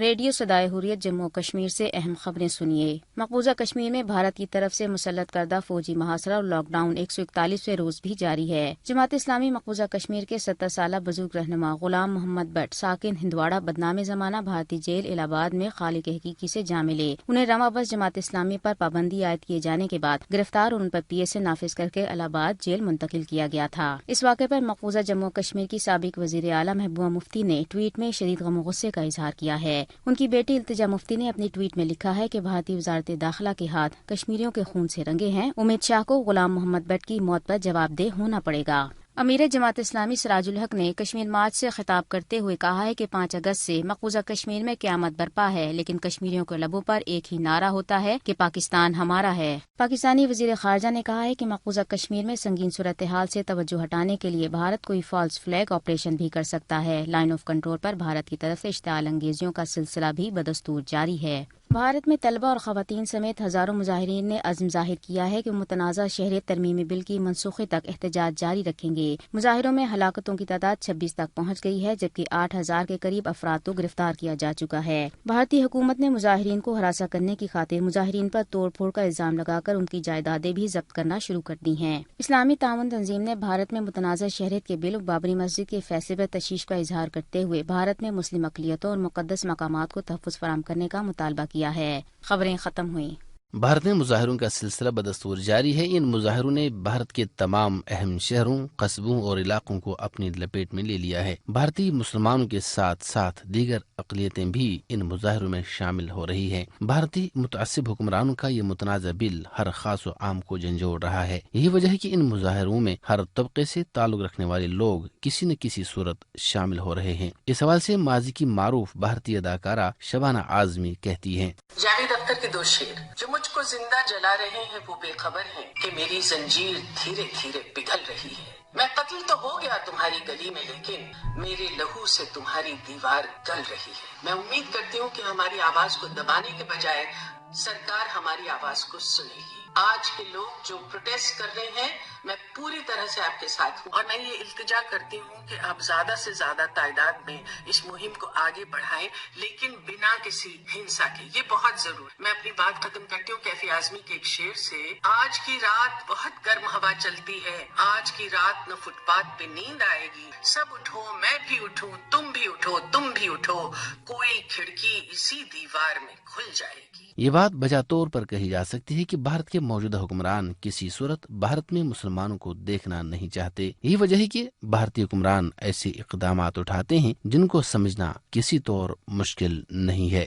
Radio صدائے حریت جموں کشمیر سے اہم خبریں سنیے۔ مقبوضہ کشمیر میں بھارت کی طرف سے مسلط کردہ فوجی محاصرہ اور لاک ڈاؤن 141ویں روز بھی جاری ہے۔ جماعت اسلامی مقبوضہ کشمیر کے 70 سالہ بزرگ رہنما غلام محمد بٹ ساکن ہندواڑہ بدنام زمانہ بھارتی جیل الہ آباد میں خالق حقیقی سے جا ملے۔ انہیں رواں بس جماعت اسلامی پر پابندی عائد کیے جانے کے بعد گرفتار اور ان پر PSA نافذ کر کے الہ آباد جیل منتقل کیا گیا تھا۔ اس واقعے پر مقبوضہ جموں کشمیر کی سابق وزیر اعلیٰ محبوبہ مفتی نے ٹویٹ میں شدید غم و غصے کا اظہار کیا ہے۔ ان کی بیٹی التجا مفتی نے اپنی ٹویٹ میں لکھا ہے کہ بھارتی وزارت داخلہ کے ہاتھ کشمیریوں کے خون سے رنگے ہیں۔ امید شاہ کو غلام محمد بٹ کی موت پر جواب دہ ہونا پڑے گا۔ امیر جماعت اسلامی سراج الحق نے کشمیر مارچ سے خطاب کرتے ہوئے کہا ہے کہ 5 اگست سے مقبوضہ کشمیر میں قیامت برپا ہے، لیکن کشمیریوں کے لبوں پر ایک ہی نعرہ ہوتا ہے کہ پاکستان ہمارا ہے۔ پاکستانی وزیر خارجہ نے کہا ہے کہ مقبوضہ کشمیر میں سنگین صورتحال سے توجہ ہٹانے کے لیے بھارت کوئی فالس فلیگ آپریشن بھی کر سکتا ہے۔ لائن آف کنٹرول پر بھارت کی طرف سے اشتعال انگیزیوں کا سلسلہ بھی بدستور جاری ہے۔ بھارت میں طلبہ اور خواتین سمیت ہزاروں مظاہرین نے عزم ظاہر کیا ہے کہ متنازع شہریت ترمیمی بل کی منسوخی تک احتجاج جاری رکھیں گے۔ مظاہروں میں ہلاکتوں کی تعداد 26 تک پہنچ گئی ہے، جبکہ 8,000 کے قریب افراد کو گرفتار کیا جا چکا ہے۔ بھارتی حکومت نے مظاہرین کو ہراساں کرنے کی خاطر مظاہرین پر توڑ پھوڑ کا الزام لگا کر ان کی جائیدادیں بھی ضبط کرنا شروع کر دی ہیں۔ اسلامی تعاون تنظیم نے بھارت میں متنازع شہریت کے بل اور بابری مسجد کے فیصلے پر تشویش کا اظہار کرتے ہوئے بھارت میں مسلم اقلیتوں اور مقدس مقامات کو تحفظ فراہم کرنے کا مطالبہ کیا ہے۔ خبریں ختم ہوئیں۔ بھارت میں مظاہروں کا سلسلہ بدستور جاری ہے۔ ان مظاہروں نے بھارت کے تمام اہم شہروں، قصبوں اور علاقوں کو اپنی لپیٹ میں لے لیا ہے۔ بھارتی مسلمانوں کے ساتھ ساتھ دیگر اقلیتیں بھی ان مظاہروں میں شامل ہو رہی ہیں۔ بھارتی متعصب حکمرانوں کا یہ متنازع بل ہر خاص و عام کو جھنجھوڑ رہا ہے۔ یہی وجہ ہے کہ ان مظاہروں میں ہر طبقے سے تعلق رکھنے والے لوگ کسی نہ کسی صورت شامل ہو رہے ہیں۔ اس حوالے سے ماضی کی معروف بھارتی اداکارہ شبانہ اعظمی کہتی ہیں، جاوید اختر کے 2 شعر جو مجھ کو زندہ جلا رہے ہیں وہ بے خبر ہیں کہ میری زنجیر دھیرے دھیرے پگھل رہی ہے۔ میں قتل تو ہو گیا تمہاری گلی میں، لیکن میرے لہو سے تمہاری دیوار گل رہی ہے۔ میں امید کرتی ہوں کہ ہماری آواز کو دبانے کے بجائے سرکار ہماری آواز کو سنے گی۔ آج کے لوگ جو پروٹیسٹ کر رہے ہیں، میں پوری طرح سے آپ کے ساتھ ہوں، اور میں یہ التجا کرتی ہوں کہ آپ زیادہ سے زیادہ تعداد میں اس مہم کو آگے بڑھائیں، لیکن بنا کسی ہنسا کے۔ یہ بہت ضروری۔ میں اپنی بات ختم کرتی ہوں کیفی اعظمی کے ایک شعر سے۔ آج کی رات بہت گرم ہوا چلتی ہے، آج کی رات نہ فٹ پاتھ پہ نیند آئے گی، سب اٹھو میں بھی اٹھوں، تم بھی اٹھو تم بھی اٹھو، کوئی کھڑکی اسی دیوار میں کھل جائے گی۔ یہ بات بجا طور پر کہی جا سکتی ہے کہ بھارت کے موجودہ حکمران کسی صورت بھارت میں مسلمانوں کو دیکھنا نہیں چاہتے۔ یہی وجہ ہے کہ بھارتی حکمران ایسے اقدامات اٹھاتے ہیں جن کو سمجھنا کسی طور مشکل نہیں ہے۔